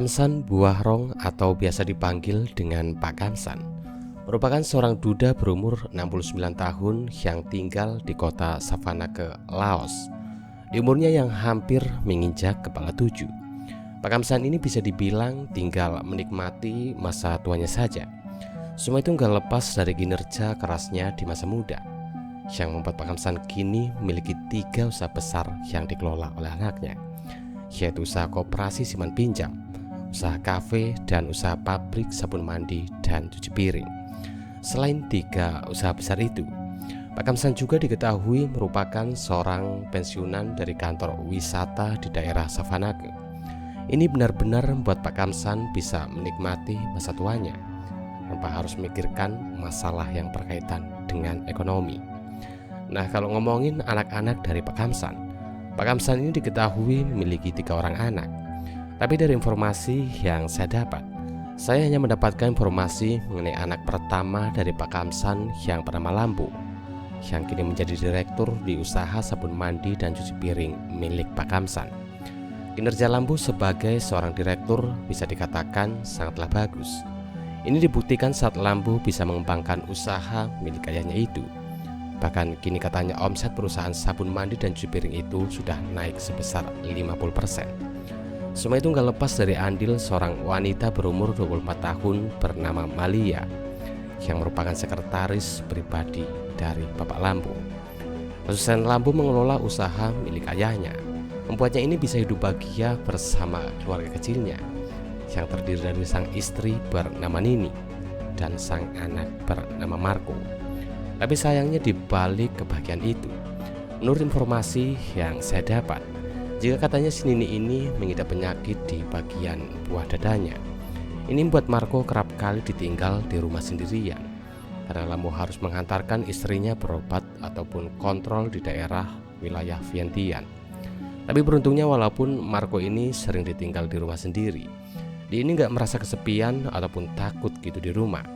Pak Kamsan Buahrong atau biasa dipanggil dengan Pak Kamsan merupakan seorang duda berumur 69 tahun yang tinggal di kota Savanake, Laos. Di umurnya yang hampir menginjak kepala 7, Pak Kamsan ini bisa dibilang tinggal menikmati masa tuanya saja. Semua itu nggak lepas dari kinerja kerasnya di masa muda, yang membuat Pak Kamsan kini memiliki 3 usaha besar yang dikelola oleh anaknya, yaitu usaha koperasi simpan pinjam, usaha kafe, dan usaha pabrik sabun mandi dan cuci piring. Selain 3 usaha besar itu, Pak Kamsan juga diketahui merupakan seorang pensiunan dari kantor wisata di daerah Savanake. Ini benar-benar membuat Pak Kamsan bisa menikmati masa tuanya tanpa harus memikirkan masalah yang berkaitan dengan ekonomi. Nah, kalau ngomongin anak-anak dari Pak Kamsan ini diketahui memiliki 3 orang anak. Tapi dari informasi yang saya dapat, saya hanya mendapatkan informasi mengenai anak pertama dari Pak Kamsan yang bernama Lambu, yang kini menjadi direktur di usaha sabun mandi dan cuci piring milik Pak Kamsan. Kinerja Lambu sebagai seorang direktur bisa dikatakan sangatlah bagus. Ini dibuktikan saat Lambu bisa mengembangkan usaha milik ayahnya itu. Bahkan kini katanya omset perusahaan sabun mandi dan cuci piring itu sudah naik sebesar 50%. Semua itu nggak lepas dari andil seorang wanita berumur 24 tahun bernama Malia, yang merupakan sekretaris pribadi dari Bapak Lambu. Asisten Lambu mengelola usaha milik ayahnya, membuatnya ini bisa hidup bahagia bersama keluarga kecilnya, yang terdiri dari sang istri bernama Nini dan sang anak bernama Marco. Tapi sayangnya di balik kebahagiaan itu, menurut informasi yang saya dapat, jika katanya si Nini ini mengidap penyakit di bagian buah dadanya. Ini membuat Marco kerap kali ditinggal di rumah sendirian, karena Lambu harus menghantarkan istrinya berobat ataupun kontrol di daerah wilayah Vientiane. Tapi beruntungnya walaupun Marco ini sering ditinggal di rumah sendiri, dia ini gak merasa kesepian ataupun takut gitu di rumah.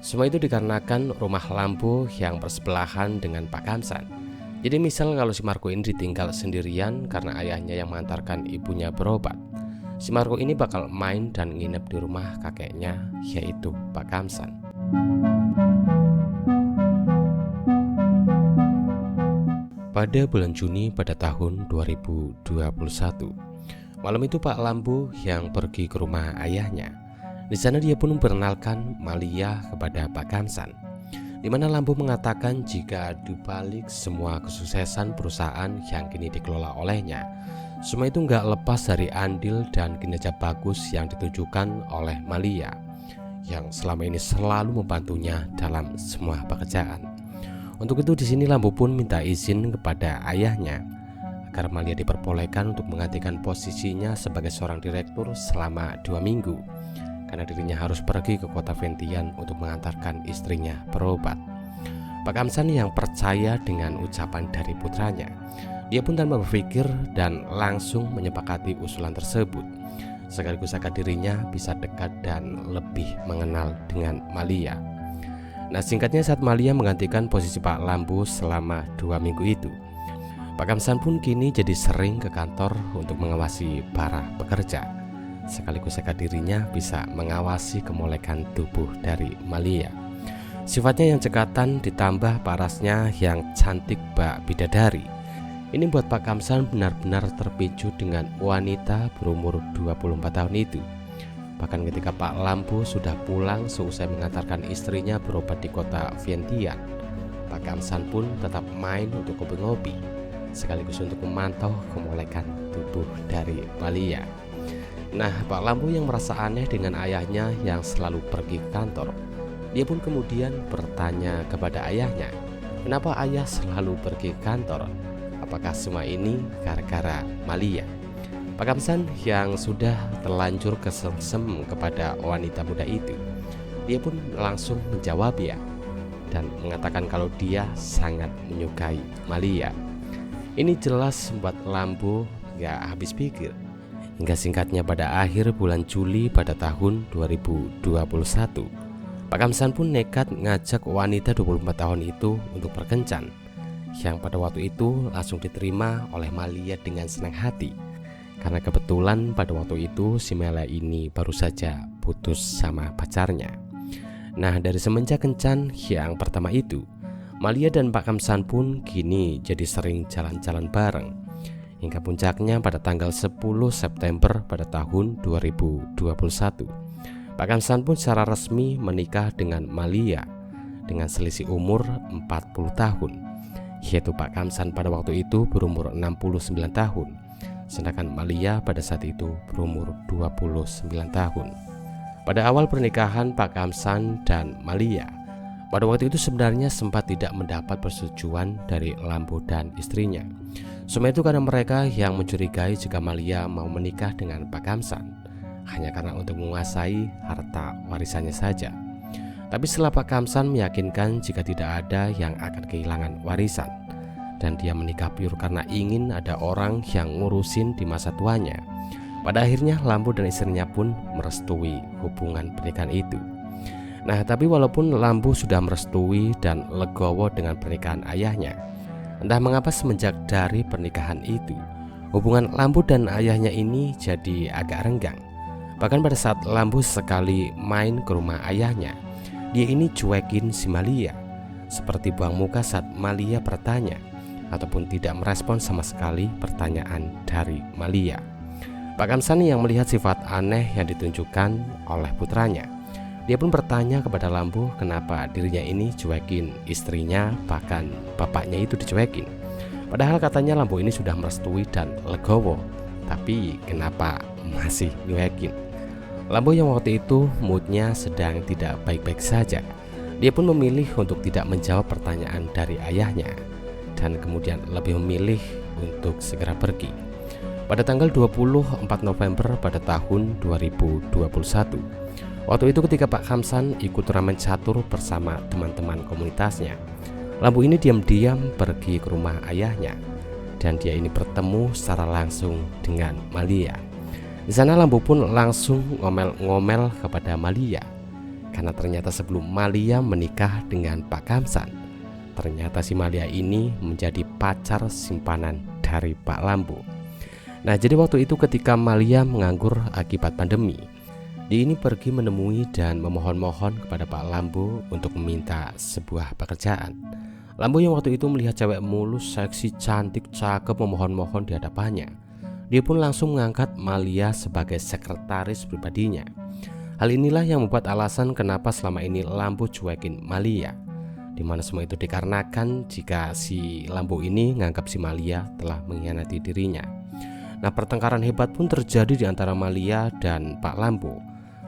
Semua itu dikarenakan rumah Lambu yang bersebelahan dengan Pak Kamsan. Jadi misal kalau si Marco ini ditinggal sendirian karena ayahnya yang mengantarkan ibunya berobat, si Marco ini bakal main dan nginep di rumah kakeknya, yaitu Pak Kamsan. Pada bulan Juni pada tahun 2021, malam itu Pak Lambu yang pergi ke rumah ayahnya. Di sana dia pun memperkenalkan Malia kepada Pak Kamsan, di mana Lambu mengatakan jika dibalik semua kesuksesan perusahaan yang kini dikelola olehnya, semua itu nggak lepas dari andil dan kinerja bagus yang ditunjukkan oleh Malia, yang selama ini selalu membantunya dalam semua pekerjaan. Untuk itu di sini Lambu pun minta izin kepada ayahnya agar Malia diperbolehkan untuk menggantikan posisinya sebagai seorang direktur selama 2 minggu. Karena dirinya harus pergi ke kota Vientiane untuk mengantarkan istrinya berobat. Pak Kamsan yang percaya dengan ucapan dari putranya, dia pun tanpa berpikir dan langsung menyepakati usulan tersebut, sekaligus agar dirinya bisa dekat dan lebih mengenal dengan Malia. Nah, singkatnya saat Malia menggantikan posisi Pak Lambu selama 2 minggu itu, Pak Kamsan pun kini jadi sering ke kantor untuk mengawasi para pekerja, sekaligus agar dirinya bisa mengawasi kemolekan tubuh dari Malia. Sifatnya yang cekatan ditambah parasnya yang cantik bak bidadari, ini buat Pak Kamsan benar-benar terpicu dengan wanita berumur 24 tahun itu. Bahkan ketika Pak Lambu sudah pulang seusai mengantarkan istrinya berobat di kota Vientiane, Pak Kamsan pun tetap main untuk ngopi-ngopi, sekaligus untuk memantau kemolekan tubuh dari Malia. Nah, Pak Lambu yang merasa aneh dengan ayahnya yang selalu pergi ke kantor, dia pun kemudian bertanya kepada ayahnya, kenapa ayah selalu pergi ke kantor? Apakah semua ini gara-gara Malia? Pak Kamsan yang sudah terlanjur kesengsem kepada wanita muda itu, dia pun langsung menjawab ya, dan mengatakan kalau dia sangat menyukai Malia. Ini jelas membuat Lambu gak habis pikir. Hingga singkatnya pada akhir bulan Juli pada tahun 2021, Pak Kamsan pun nekat ngajak wanita 24 tahun itu untuk berkencan, yang pada waktu itu langsung diterima oleh Malia dengan senang hati, karena kebetulan pada waktu itu si Malia ini baru saja putus sama pacarnya. Nah, dari semenjak kencan yang pertama itu, Malia dan Pak Kamsan pun kini jadi sering jalan-jalan bareng. Hingga puncaknya pada tanggal 10 September pada tahun 2021, Pak Kamsan pun secara resmi menikah dengan Malia dengan selisih umur 40 tahun. Yaitu Pak Kamsan pada waktu itu berumur 69 tahun, sedangkan Malia pada saat itu berumur 29 tahun. Pada awal pernikahan Pak Kamsan dan Malia, pada waktu itu sebenarnya sempat tidak mendapat persetujuan dari Lambo dan istrinya. Semua itu karena mereka yang mencurigai jika Malia mau menikah dengan Pak Kamsan hanya karena untuk menguasai harta warisannya saja. Tapi setelah Pak Kamsan meyakinkan jika tidak ada yang akan kehilangan warisan, dan dia menikah pure karena ingin ada orang yang ngurusin di masa tuanya, pada akhirnya Lambo dan istrinya pun merestui hubungan pernikahan itu. Nah, tapi walaupun Lambo sudah merestui dan legowo dengan pernikahan ayahnya, entah mengapa semenjak dari pernikahan itu, hubungan Lambo dan ayahnya ini jadi agak renggang. Bahkan pada saat Lambo sekali main ke rumah ayahnya, dia ini cuekin si Malia, seperti buang muka saat Malia bertanya, ataupun tidak merespon sama sekali pertanyaan dari Malia. Pak Kamsan yang melihat sifat aneh yang ditunjukkan oleh putranya, dia pun bertanya kepada Lambo kenapa dirinya ini cuekin istrinya, bahkan bapaknya itu dicuekin. Padahal katanya Lambo ini sudah merestui dan legowo, tapi kenapa masih nyuekin? Lambo yang waktu itu moodnya sedang tidak baik-baik saja. Dia pun memilih untuk tidak menjawab pertanyaan dari ayahnya, dan kemudian lebih memilih untuk segera pergi. Pada tanggal 24 November pada tahun 2021, waktu itu ketika Pak Kamsan ikut turnamen catur bersama teman-teman komunitasnya, Lambo ini diam-diam pergi ke rumah ayahnya, dan dia ini bertemu secara langsung dengan Malia. Di sana Lambo pun langsung ngomel-ngomel kepada Malia, karena ternyata sebelum Malia menikah dengan Pak Kamsan, ternyata si Malia ini menjadi pacar simpanan dari Pak Lambo. Nah, jadi waktu itu ketika Malia menganggur akibat pandemi, dia ini pergi menemui dan memohon-mohon kepada Pak Lambo untuk meminta sebuah pekerjaan. Lambo yang waktu itu melihat cewek mulus, seksi, cantik, cakep memohon-mohon di hadapannya. Dia pun langsung mengangkat Malia sebagai sekretaris pribadinya. Hal inilah yang membuat alasan kenapa selama ini Lambo cuekin Malia, dimana semua itu dikarenakan jika si Lambo ini menganggap si Malia telah mengkhianati dirinya. Nah, pertengkaran hebat pun terjadi di antara Malia dan Pak Lambo.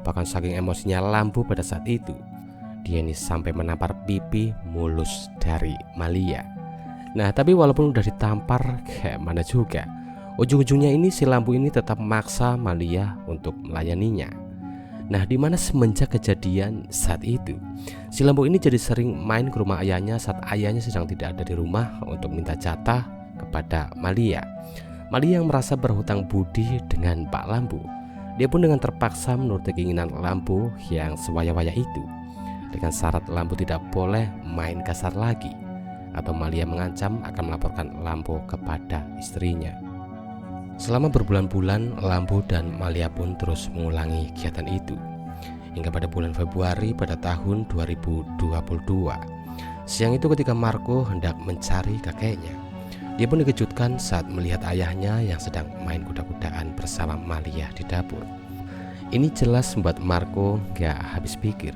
Bahkan saking emosinya Lambo pada saat itu, dia ini sampai menampar pipi mulus dari Malia. Nah, tapi walaupun udah ditampar kayak mana juga, ujung-ujungnya ini si Lambo ini tetap memaksa Malia untuk melayaninya. Nah, dimana semenjak kejadian saat itu, si Lambo ini jadi sering main ke rumah ayahnya saat ayahnya sedang tidak ada di rumah untuk minta jatah kepada Malia. Malia yang merasa berhutang budi dengan Pak Lambo, dia pun dengan terpaksa menuruti keinginan Lambo yang sewaya-waya itu, dengan syarat Lambo tidak boleh main kasar lagi, atau Malia mengancam akan melaporkan Lambo kepada istrinya. Selama berbulan-bulan, Lambo dan Malia pun terus mengulangi kegiatan itu, hingga pada bulan Februari pada tahun 2022. Siang itu ketika Marco hendak mencari kakeknya, dia pun dikejutkan saat melihat ayahnya yang sedang main kuda-kudaan bersama Malia di dapur. Ini jelas membuat Marco gak habis pikir.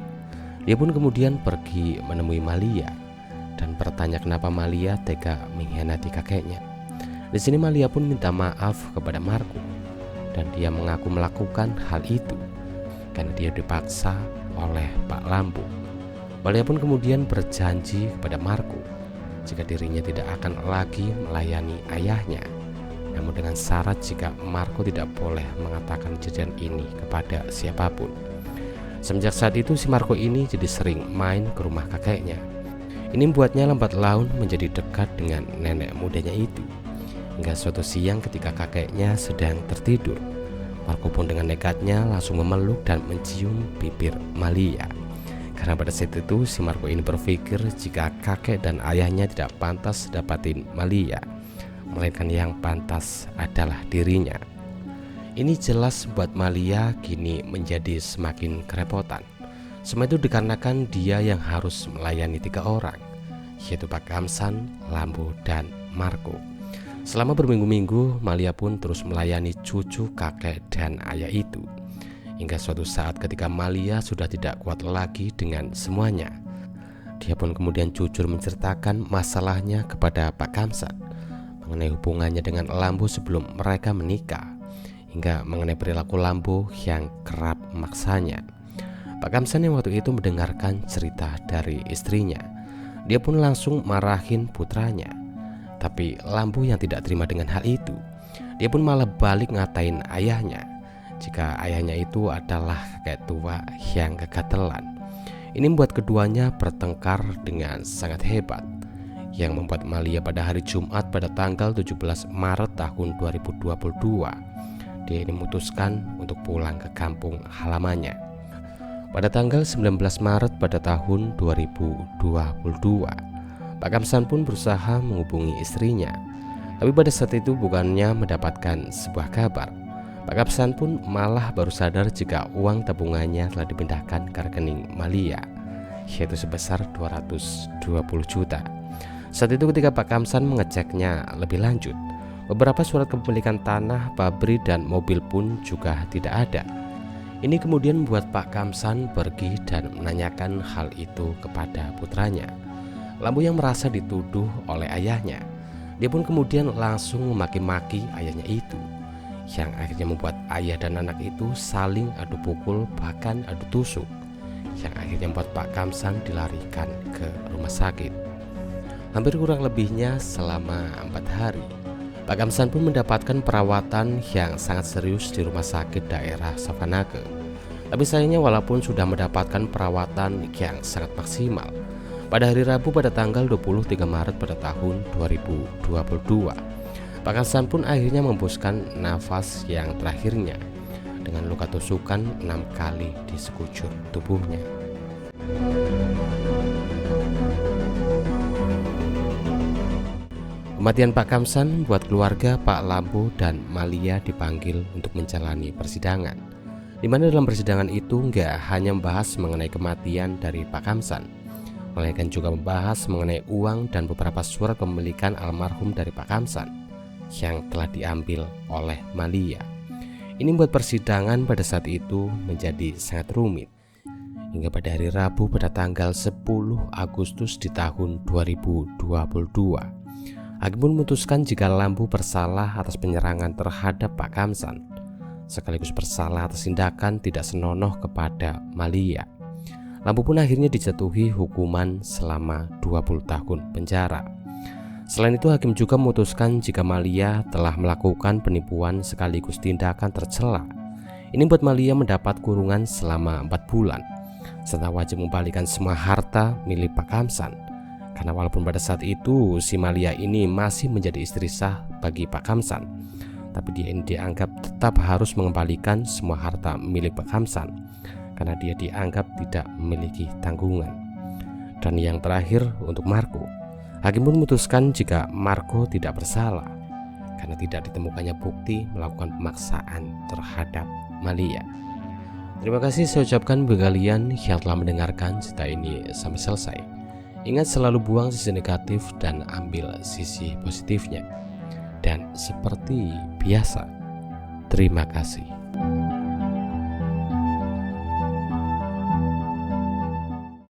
Dia pun kemudian pergi menemui Malia dan bertanya kenapa Malia tega mengkhianati kakeknya. Di sini Malia pun minta maaf kepada Marco, dan dia mengaku melakukan hal itu karena dia dipaksa oleh Pak Lambo. Malia pun kemudian berjanji kepada Marco jika dirinya tidak akan lagi melayani ayahnya, namun dengan syarat jika Marco tidak boleh mengatakan kejadian ini kepada siapapun. Semenjak saat itu si Marco ini jadi sering main ke rumah kakeknya. Ini membuatnya lambat laun menjadi dekat dengan nenek mudanya itu. Hingga suatu siang ketika kakeknya sedang tertidur, Marco pun dengan nekatnya langsung memeluk dan mencium bibir Malia. Karena pada saat itu si Marco ini berpikir jika kakek dan ayahnya tidak pantas dapatin Malia, melainkan yang pantas adalah dirinya. Ini jelas buat Malia kini menjadi semakin kerepotan. Semua itu dikarenakan dia yang harus melayani 3 orang, yaitu Pak Kamsan, Lambu, dan Marco. Selama berminggu-minggu, Malia pun terus melayani cucu, kakek, dan ayah itu. Hingga suatu saat ketika Malia sudah tidak kuat lagi dengan semuanya, dia pun kemudian jujur menceritakan masalahnya kepada Pak Kamsan mengenai hubungannya dengan Lambu sebelum mereka menikah, hingga mengenai perilaku Lambu yang kerap memaksanya. Pak Kamsan yang waktu itu mendengarkan cerita dari istrinya, dia pun langsung marahin putranya. Tapi Lambu yang tidak terima dengan hal itu, dia pun malah balik ngatain ayahnya jika ayahnya itu adalah kakek tua yang kegatelan. Ini membuat keduanya bertengkar dengan sangat hebat, yang membuat Malia pada hari Jumat pada tanggal 17 Maret tahun 2022, dia ini memutuskan untuk pulang ke kampung halamannya. Pada tanggal 19 Maret pada tahun 2022, Pak Kamsan pun berusaha menghubungi istrinya, tapi pada saat itu bukannya mendapatkan sebuah kabar. Pak Kamsan pun malah baru sadar jika uang tabungannya telah dipindahkan ke rekening Malia, yaitu sebesar 220 juta. Saat itu ketika Pak Kamsan mengeceknya lebih lanjut, beberapa surat kepemilikan tanah, pabrik, dan mobil pun juga tidak ada. Ini kemudian membuat Pak Kamsan pergi dan menanyakan hal itu kepada putranya, Lambu, yang merasa dituduh oleh ayahnya. Dia pun kemudian langsung memaki-maki ayahnya itu, yang akhirnya membuat ayah dan anak itu saling adu pukul, bahkan adu tusuk, yang akhirnya membuat Pak Kamsan dilarikan ke rumah sakit. Hampir kurang lebihnya selama 4 hari, Pak Kamsan pun mendapatkan perawatan yang sangat serius di rumah sakit daerah Savanage. Tapi sayangnya walaupun sudah mendapatkan perawatan yang sangat maksimal, pada hari Rabu pada tanggal 23 Maret pada tahun 2022, Pak Kamsan pun akhirnya menghembuskan nafas yang terakhirnya dengan luka tusukan 6 kali di sekujur tubuhnya. Kematian Pak Kamsan membuat keluarga Pak Lambu dan Malia dipanggil untuk menjalani persidangan, di mana dalam persidangan itu nggak hanya membahas mengenai kematian dari Pak Kamsan, melainkan juga membahas mengenai uang dan beberapa surat kepemilikan almarhum dari Pak Kamsan yang telah diambil oleh Malia. Ini membuat persidangan pada saat itu menjadi sangat rumit, hingga pada hari Rabu pada tanggal 10 Agustus di tahun 2022, hakim pun memutuskan jika Lambu bersalah atas penyerangan terhadap Pak Kamsan, sekaligus bersalah atas tindakan tidak senonoh kepada Malia. Lambu pun akhirnya dijatuhi hukuman selama 20 tahun penjara. Selain itu, hakim juga memutuskan jika Malia telah melakukan penipuan sekaligus tindakan tercela. Ini membuat Malia mendapat kurungan selama 4 bulan, serta wajib membalikkan semua harta milik Pak Kamsan. Karena walaupun pada saat itu si Malia ini masih menjadi istri sah bagi Pak Kamsan, tapi dia ini dianggap tetap harus mengembalikan semua harta milik Pak Kamsan karena dia dianggap tidak memiliki tanggungan. Dan yang terakhir untuk Marco, hakim pun memutuskan jika Marco tidak bersalah karena tidak ditemukannya bukti melakukan pemaksaan terhadap Malia. Terima kasih saya ucapkan bagi kalian yang telah mendengarkan cerita ini sampai selesai. Ingat selalu buang sisi negatif dan ambil sisi positifnya. Dan seperti biasa, terima kasih.